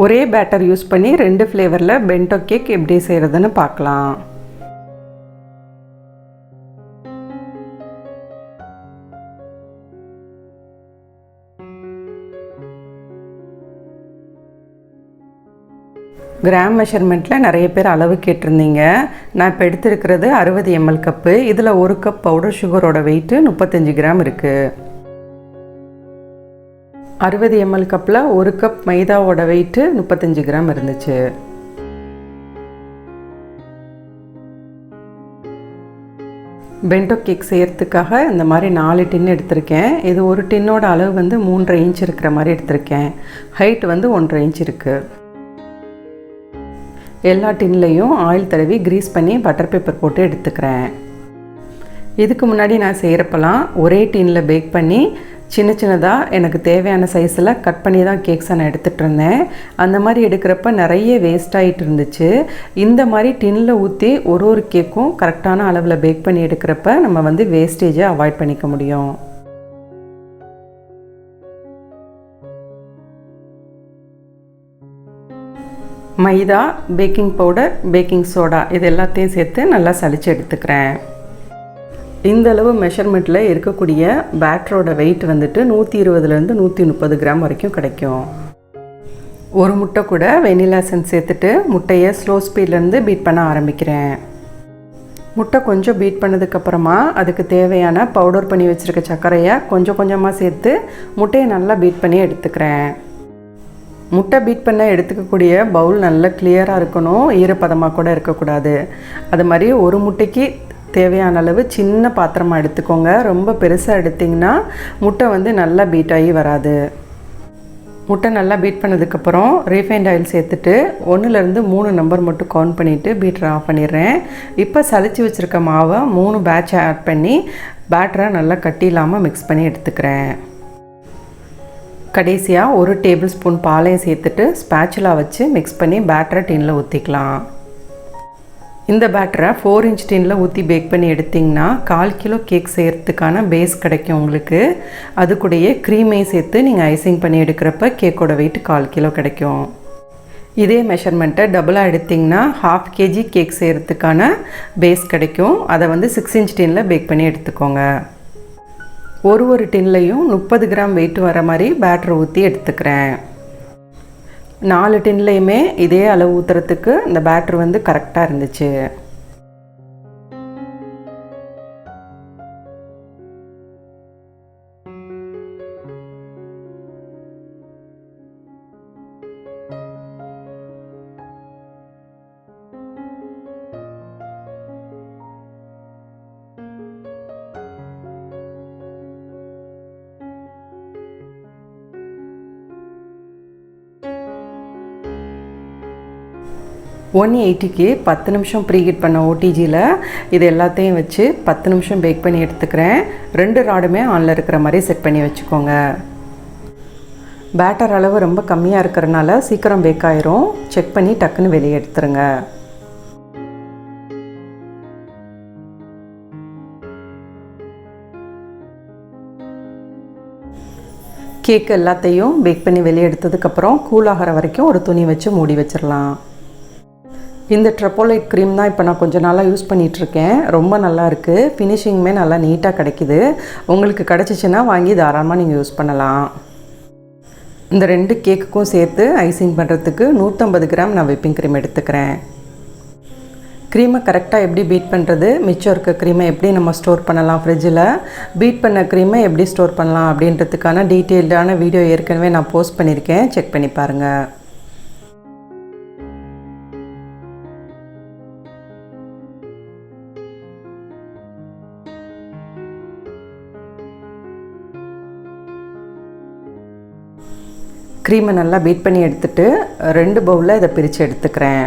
ஒரே batter use பண்ணி 2 ஃப்ளேவரில் bento cake எப்படி செய்கிறதுன்னு பார்க்கலாம். கிராம் மெஷர்மெண்ட்டில் நிறைய பேர் அளவு கேட்டிருந்தீங்க. நான் இப்போ எடுத்துருக்கிறது 60 ml கப்பு. இதில் 1 கப் பவுடர் சுகரோட வெயிட்டு 35 கிராம் இருக்குது. 60 ml கப்பில் 1 கப் மைதாவோட வெயிட்டு 35 கிராம் இருந்துச்சு. பென்டோ கேக் செய்கிறதுக்காக இந்த மாதிரி 4 டின் எடுத்திருக்கேன். இது ஒரு டின்னோட அளவு வந்து 3.5 இன்ச் இருக்கிற மாதிரி எடுத்திருக்கேன். ஹைட் வந்து 1.5 இன்ச் இருக்குது. எல்லா டின்லையும் ஆயில் தடவி க்ரீஸ் பண்ணி பட்டர் பேப்பர் போட்டு எடுத்துக்கிறேன். இதுக்கு முன்னாடி நான் செய்கிறப்பெல்லாம் ஒரே டின்னில் பேக் பண்ணி சின்ன சின்னதாக எனக்கு தேவையான சைஸில் கட் பண்ணி தான் கேக்ஸை நான் எடுத்துகிட்டு இருந்தேன். அந்த மாதிரி எடுக்கிறப்ப நிறைய வேஸ்ட் ஆகிட்டு இருந்துச்சு. இந்த மாதிரி டின்னில் ஊற்றி ஒரு கேக்கும் கரெக்டான அளவில் பேக் பண்ணி எடுக்கிறப்ப நம்ம வந்து வேஸ்டேஜை அவாய்ட் பண்ணிக்க முடியும். மைதா, பேக்கிங் பவுடர், பேக்கிங் சோடா இது எல்லாத்தையும் சேர்த்து நல்லா சலிச்சு எடுத்துக்கிறேன். இந்த அளவு மெஷர்மெண்ட்டில் இருக்கக்கூடிய பேட்டரோட வெயிட் வந்துட்டு 120லேருந்து 130 கிராம் வரைக்கும் கிடைக்கும். ஒரு முட்டை கூட வெனிலா எசன்ஸ் சேர்த்துட்டு முட்டையை ஸ்லோ ஸ்பீட்லேருந்து பீட் பண்ண ஆரம்பிக்கிறேன். முட்டை கொஞ்சம் பீட் பண்ணதுக்கப்புறமா அதுக்கு தேவையான பவுடர் பண்ணி வச்சுருக்க சர்க்கரையை கொஞ்சம் கொஞ்சமாக சேர்த்து முட்டையை நல்லா பீட் பண்ணி எடுத்துக்கிறேன். முட்டை பீட் பண்ண எடுத்துக்கக்கூடிய பவுல் நல்லா கிளியராக இருக்கணும், ஈரப்பதமாக கூட இருக்கக்கூடாது. அது மாதிரி ஒரு முட்டைக்கு தேவையான அளவு சின்ன பாத்திரமாக எடுத்துக்கோங்க. ரொம்ப பெருசாக எடுத்திங்கன்னா முட்டை வந்து நல்லா பீட் ஆகி வராது. முட்டை நல்லா பீட் பண்ணதுக்கப்புறம் ரீஃபைண்ட் ஆயில் சேர்த்துட்டு 1லேருந்து 3 நம்பர் மட்டும் கவுண்ட் பண்ணிவிட்டு பீட்டரை ஆஃப் பண்ணிடுறேன். இப்போ சலிச்சு வச்சுருக்க மாவை 3 பேட்சை ஆட் பண்ணி பேட்டரை நல்லா கட்டி இல்லாமல் மிக்ஸ் பண்ணி எடுத்துக்கிறேன். கடைசியாக 1 டேபிள் ஸ்பூன் பாலையும் சேர்த்துட்டு ஸ்பேச்சுலா வச்சு மிக்ஸ் பண்ணி பேட்டரை டின்னில் ஊற்றிக்கலாம். இந்த பேட்டரை 4 இன்ச் டின்னில் ஊற்றி பேக் பண்ணி எடுத்திங்கன்னா 1/4 கிலோ கேக் செய்கிறதுக்கான பேஸ் கிடைக்கும் உங்களுக்கு. அது கூடயே க்ரீமையும் சேர்த்து நீங்கள் ஐசிங் பண்ணி எடுக்கிறப்ப கேக்கோட வெயிட் 1/4 கிலோ கிடைக்கும். இதே மெஷர்மெண்ட்டை டபுளாக எடுத்திங்கன்னா 1/2 kg கேக் செய்கிறதுக்கான பேஸ் கிடைக்கும். அதை வந்து 6 இன்ச் டின்னில் பேக் பண்ணி எடுத்துக்கோங்க. ஒரு டின்லையும் 30 கிராம் வெயிட் வர மாதிரி பேட்டரை ஊற்றி எடுத்துக்கிறேன். 4 டின்லையுமே இதே அளவு ஊற்றுறதுக்கு இந்த பேட்டர் வந்து கரெக்டாக இருந்துச்சு. $180க்கு 10 நிமிஷம் ப்ரீஹீட் பண்ண ஓடிஜியில் இது எல்லாத்தையும் வச்சு 10 நிமிஷம் பேக் பண்ணி எடுத்துக்கிறேன். 2 ராடுமே ஆனில் இருக்கிற மாதிரி செட் பண்ணி வச்சுக்கோங்க. பேட்டர் அளவு ரொம்ப கம்மியாக இருக்கிறனால சீக்கிரம் பேக் ஆயிரும். செக் பண்ணி டக்குன்னு வெளியே எடுத்துருங்க. கேக் எல்லாத்தையும் பேக் பண்ணி வெளியே எடுத்ததுக்கப்புறம் கூல் ஆகிற வரைக்கும் ஒரு துணி வச்சு மூடி வச்சிடலாம். இந்த ட்ரப்போலைட் க்ரீம் தான் இப்போ நான் கொஞ்சம் நாளாக யூஸ் பண்ணிகிட்ருக்கேன். ரொம்ப நல்லா இருக்குது. ஃபினிஷிங்குமே நல்லா நீட்டாக கிடைக்கிது. உங்களுக்கு கிடச்சிச்சின்னா வாங்கி தாராளமாக நீங்கள் யூஸ் பண்ணலாம். இந்த 2 கேக்குக்கும் சேர்த்து ஐசிங் பண்ணுறதுக்கு 150 கிராம் நான் விப்பிங் க்ரீம் எடுத்துக்கிறேன். க்ரீமை கரெக்டாக எப்படி பீட் பண்ணுறது, மிச்சம் இருக்க க்ரீமை எப்படி நம்ம ஸ்டோர் பண்ணலாம் ஃப்ரிட்ஜில், பீட் பண்ண க்ரீமை எப்படி ஸ்டோர் பண்ணலாம் அப்படின்றதுக்கான டீட்டெயில்டான வீடியோ ஏற்கனவே நான் போஸ்ட் பண்ணியிருக்கேன். செக் பண்ணி பாருங்கள். க்ரீமை நல்லா பீட் பண்ணி எடுத்துகிட்டு 2 பவுலில் இதை பிரித்து எடுத்துக்கிறேன்.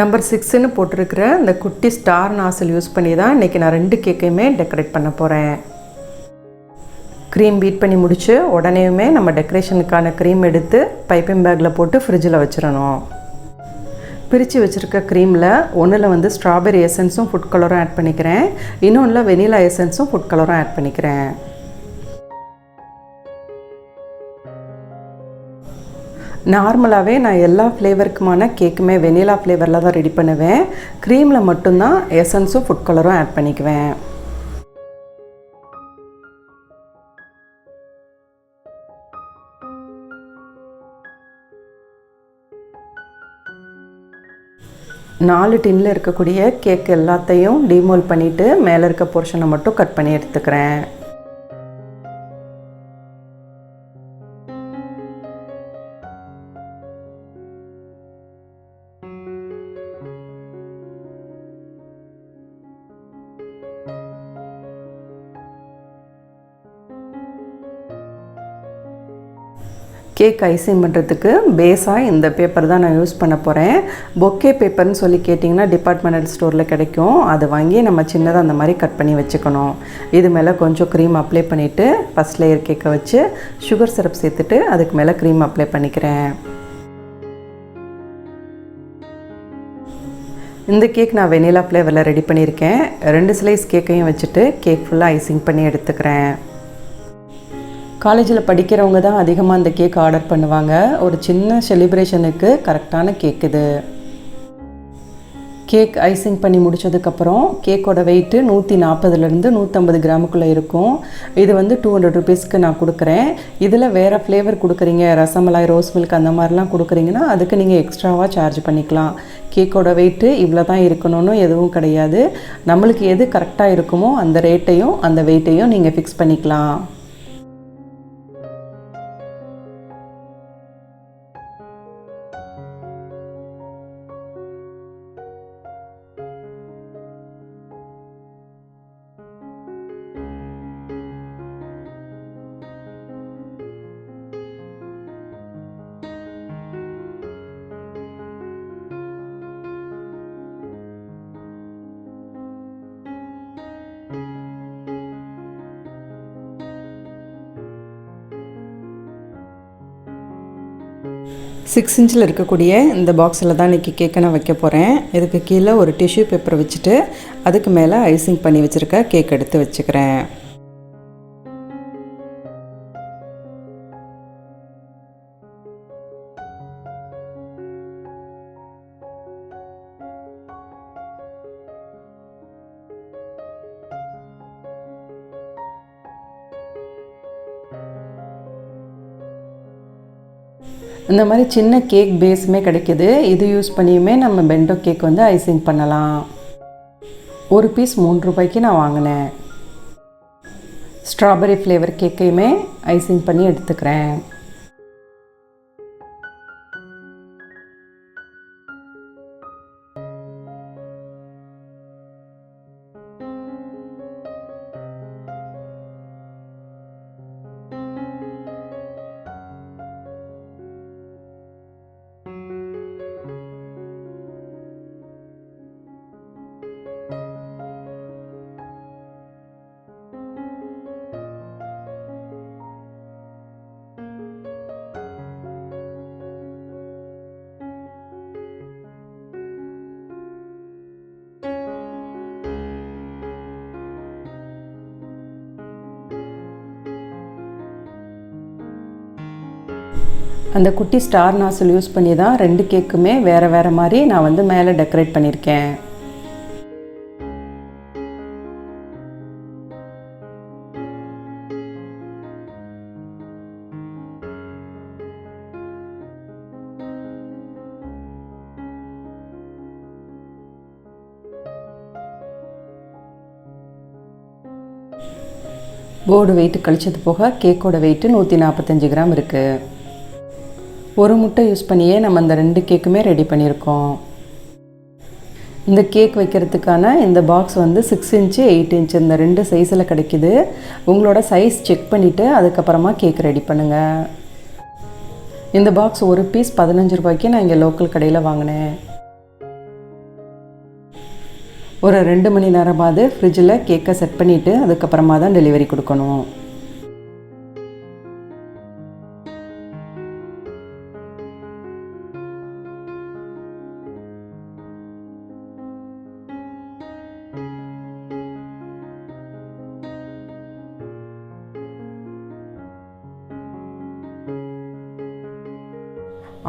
நம்பர் 6ன்னு போட்டிருக்கிற இந்த குட்டி ஸ்டார் நாசில் யூஸ் பண்ணி தான் இன்றைக்கி நான் 2 கேக்கையுமே டெக்கரேட் பண்ண போகிறேன். க்ரீம் பீட் பண்ணி முடித்து உடனேயுமே நம்ம டெக்கரேஷனுக்கான க்ரீம் எடுத்து பைப்பிங் பேக்கில் போட்டு ஃப்ரிட்ஜில் வச்சிடணும். பிரித்து வச்சுருக்க க்ரீமில் ஒன்றில் வந்து ஸ்ட்ராபெரி எசன்ஸும் ஃபுட் கலரும் ஆட் பண்ணிக்கிறேன், இன்னொன்றில் வெனிலா எசன்ஸும் ஃபுட் கலரும் ஆட் பண்ணிக்கிறேன். நார்மலாகவே நான் எல்லா ஃப்ளேவருக்குமான கேக்குமே வெனிலா ஃப்ளேவரில் தான் ரெடி பண்ணுவேன். க்ரீமில் மட்டும்தான் எசன்ஸும் ஃபுட் கலரும் ஆட் பண்ணிக்குவேன். நாலு டின்னில் இருக்கக்கூடிய கேக் எல்லாத்தையும் டீமோல் பண்ணிவிட்டு மேலே இருக்க போர்ஷனை மட்டும் கட் பண்ணி எடுத்துக்கிறேன். கேக் ஐசிங் பண்ணுறதுக்கு பேஸாக இந்த பேப்பர் தான் நான் யூஸ் பண்ண போகிறேன். பொக்கே பேப்பர்னு சொல்லி கேட்டிங்கன்னா டிபார்ட்மெண்டல் ஸ்டோரில் கிடைக்கும். அது வாங்கி நம்ம சின்னதாக அந்த மாதிரி கட் பண்ணி வச்சுக்கணும். இது மேலே கொஞ்சம் க்ரீம் அப்ளை பண்ணிவிட்டு ஃபஸ்ட் லேயர் கேக்கை வச்சு சுகர் சிரப் சேர்த்துட்டு அதுக்கு மேலே க்ரீம் அப்ளை பண்ணிக்கிறேன். இந்த கேக் நான் வெனிலா ஃப்ளேவரில் ரெடி பண்ணியிருக்கேன். 2 ஸ்லைஸ் கேக்கையும் வச்சுட்டு கேக் ஃபுல்லாக ஐசிங் பண்ணி எடுத்துக்கிறேன். காலேஜில் படிக்கிறவங்க தான் அதிகமாக இந்த கேக் ஆர்டர் பண்ணுவாங்க. ஒரு சின்ன செலிப்ரேஷனுக்கு கரெக்டான கேக் இது. கேக் ஐசிங் பண்ணி முடித்ததுக்கப்புறம் கேக்கோட வெயிட்டு 140லேருந்து 150 கிராமுக்குள்ளே இருக்கும். இது வந்து 200 ருபீஸ்க்கு நான் கொடுக்குறேன். இதில் வேறு ஃப்ளேவர் கொடுக்குறீங்க, ரசமலாய், ரோஸ் மில்க் அந்த மாதிரிலாம் கொடுக்குறீங்கன்னா அதுக்கு நீங்கள் எக்ஸ்ட்ராவாக சார்ஜ் பண்ணிக்கலாம். கேக்கோட வெயிட்டு இவ்வளோ தான் இருக்கணும்னு எதுவும் கிடையாது. நம்மளுக்கு எது கரெக்டாக இருக்குமோ அந்த ரேட்டையும் அந்த வெயிட்டையும் நீங்கள் ஃபிக்ஸ் பண்ணிக்கலாம். சிக்ஸ் இன்ச்சில் இருக்கக்கூடிய இந்த பாக்ஸில் தான் இன்றைக்கி கேக்கை நான் வைக்க போகிறேன். இதுக்கு கீழே ஒரு டிஷ்யூ பேப்பர் வச்சுட்டு அதுக்கு மேலே ஐசிங் பண்ணி வச்சுருக்க கேக் எடுத்து வச்சுக்கிறேன். இந்த மாதிரி சின்ன கேக் பேஸுமே கிடைக்கிது. இது யூஸ் பண்ணியுமே நம்ம பென்டோ கேக் வந்து ஐசிங் பண்ணலாம். ஒரு பீஸ் 3 ரூபாய்க்கு நான் வாங்கினேன். ஸ்ட்ராபெரி ஃப்ளேவர் கேக்கையுமே ஐசிங் பண்ணி எடுத்துக்கிறேன். அந்த குட்டி ஸ்டார் நாசில் யூஸ் பண்ணி தான் 2 கேக்குமே வேறு வேறு மாதிரி நான் வந்து மேலே டெக்கரேட் பண்ணியிருக்கேன். போர்டு வெயிட் கழிச்சது போக கேக்கோட வெயிட்டு 145 கிராம் இருக்குது. ஒரு முட்டை யூஸ் பண்ணியே நம்ம அந்த 2 கேக்குமே ரெடி பண்ணியிருக்கோம். இந்த கேக் வைக்கிறதுக்கான இந்த பாக்ஸ் வந்து 6 இன்ச்சு 8 இன்ச்சு இந்த 2 சைஸில் கிடைக்கிது. உங்களோட சைஸ் செக் பண்ணிவிட்டு அதுக்கப்புறமா கேக் ரெடி பண்ணுங்கள். இந்த பாக்ஸ் ஒரு பீஸ் 15 ரூபாய்க்கு நான் இங்கே லோக்கல் கடையில் வாங்கினேன். ஒரு 2 மணி நேரமாவது ஃப்ரிட்ஜில் கேக்கை செட் பண்ணிவிட்டு அதுக்கப்புறமா தான் டெலிவரி கொடுக்கணும்.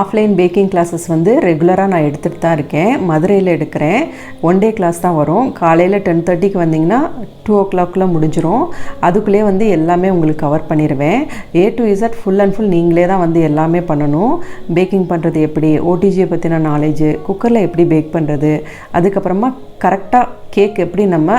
ஆஃப்லைன் பேக்கிங் கிளாஸஸ் வந்து ரெகுலராக நான் எடுத்துகிட்டு தான் இருக்கேன். மதுரையில் எடுக்கிறேன். 1 டே கிளாஸ் தான் வரும். காலையில் 10:30க்கு வந்தீங்கன்னா 2 o'clockல முடிஞ்சிடும். அதுக்குள்ளே வந்து எல்லாமே உங்களுக்கு கவர் பண்ணிடுவேன். A to Z full and full நீங்களே தான் வந்து எல்லாமே பண்ணணும். பேக்கிங் பண்ணுறது எப்படி, ஓடிஜியை பற்றின நாலேஜு, குக்கரில் எப்படி பேக் பண்ணுறது, அதுக்கப்புறமா கரெக்டாக கேக் எப்படி நம்ம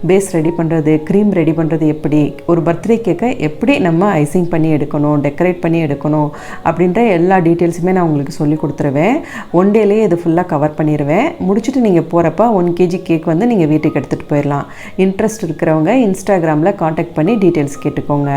பேஸ் ரெடி பண்ணுறது, க்ரீம் ரெடி பண்ணுறது எப்படி, ஒரு பர்த்டே கேக்கை எப்படி நம்ம ஐசிங் பண்ணி எடுக்கணும், டெக்கரேட் பண்ணி எடுக்கணும் அப்படின்ற எல்லா டீட்டெயில்ஸுமே நான் உங்களுக்கு சொல்லி கொடுத்துருவேன். 1 டேலேயே இது ஃபுல்லாக கவர் பண்ணிடுவேன். முடிச்சுட்டு நீங்கள் போகிறப்ப 1 kg கேக் வந்து நீங்கள் வீட்டுக்கு எடுத்துகிட்டு போயிடலாம். இன்ட்ரெஸ்ட் இருக்கிறவங்க இன்ஸ்டாகிராமில் காண்டாக்ட் பண்ணி டீட்டெயில்ஸ் கேட்டுக்கோங்க.